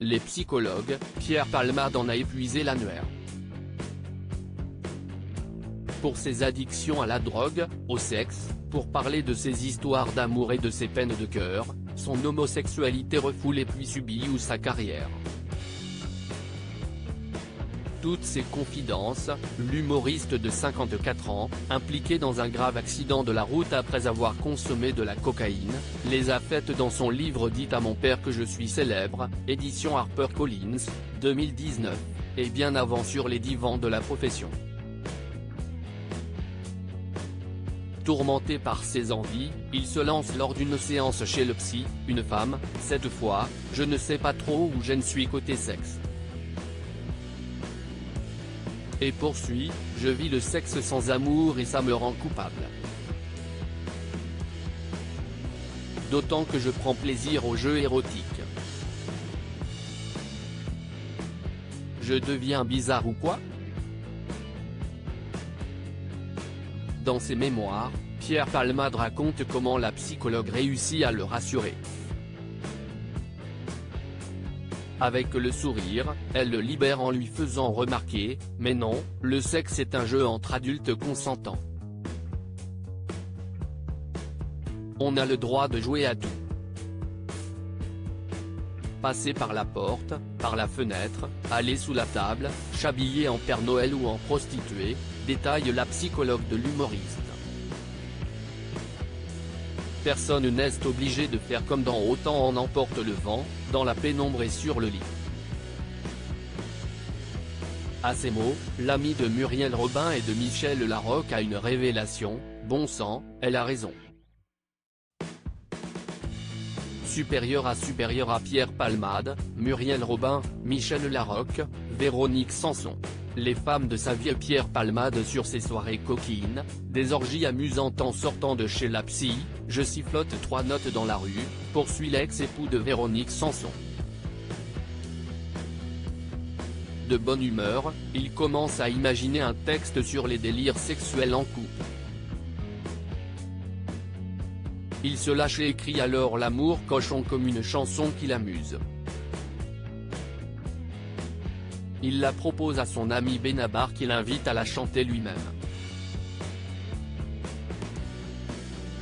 Les psychologues, Pierre Palmade en a épuisé l'annuaire. Pour ses addictions à la drogue, au sexe, pour parler de ses histoires d'amour et de ses peines de cœur, son homosexualité refoulée puis subie ou sa carrière. Toutes ses confidences, l'humoriste de 54 ans, impliqué dans un grave accident de la route après avoir consommé de la cocaïne, les a faites dans son livre « Dites à mon père que je suis célèbre », édition HarperCollins, 2019, et bien avant sur les divans de la profession. Tourmenté par ses envies, il se lance lors d'une séance chez le psy, une femme, cette fois, je ne sais pas trop où je ne suis côté sexe. Et poursuit, je vis le sexe sans amour et ça me rend coupable. D'autant que je prends plaisir aux jeux érotiques. Je deviens bizarre ou quoi? Dans ses mémoires, Pierre Palmade raconte comment la psychologue réussit à le rassurer. Avec le sourire, elle le libère en lui faisant remarquer, mais non, le sexe est un jeu entre adultes consentants. On a le droit de jouer à tout. Passer par la porte, par la fenêtre, aller sous la table, s'habiller en Père Noël ou en prostituée, détaille la psychologue de l'humoriste. Personne n'est obligé de faire comme dans Autant en emporte le vent, dans la pénombre et sur le lit. À ces mots, l'ami de Muriel Robin et de Michel Larocque a une révélation, bon sang, elle a raison. Supérieur à Pierre Palmade, Muriel Robin, Michel Larocque, Véronique Sanson. Les femmes de sa vie. Pierre Palmade sur ses soirées coquines, des orgies amusantes en sortant de chez la psy, je sifflote 3 notes dans la rue, poursuit l'ex-époux de Véronique Sanson. De bonne humeur, il commence à imaginer un texte sur les délires sexuels en couple. Il se lâche et écrit alors l'amour cochon comme une chanson qui l'amuse. Il la propose à son ami Benabar qui l'invite à la chanter lui-même.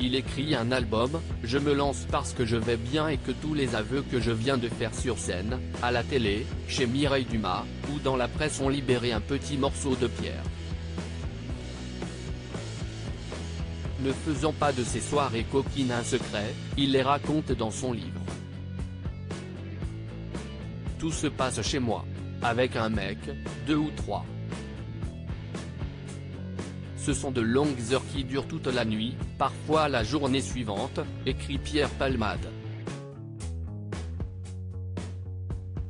Il écrit un album, je me lance parce que je vais bien et que tous les aveux que je viens de faire sur scène, à la télé, chez Mireille Dumas, ou dans la presse ont libéré un petit morceau de pierre. Ne faisant pas de ces soirées coquines un secret, il les raconte dans son livre. Tout se passe chez moi. Avec un mec, 2 ou 3. Ce sont de longues heures qui durent toute la nuit, parfois la journée suivante, écrit Pierre Palmade.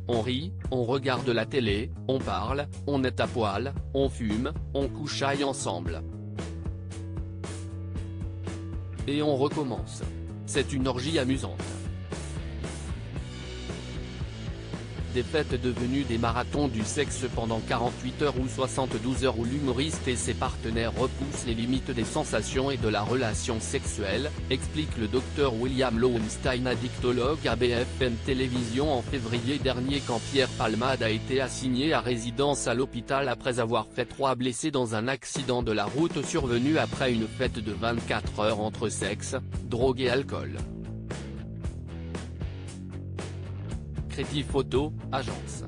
On rit, on regarde la télé, on parle, on est à poil, on fume, on couchaille ensemble. Et on recommence. C'est une orgie amusante. Des fêtes devenues des marathons du sexe pendant 48 heures ou 72 heures où l'humoriste et ses partenaires repoussent les limites des sensations et de la relation sexuelle, explique le Dr William Lowenstein, addictologue à BFM Télévision en février dernier quand Pierre Palmade a été assigné à résidence à l'hôpital après avoir fait 3 blessés dans un accident de la route survenu après une fête de 24 heures entre sexe, drogue et alcool. Crédit Photo, agence.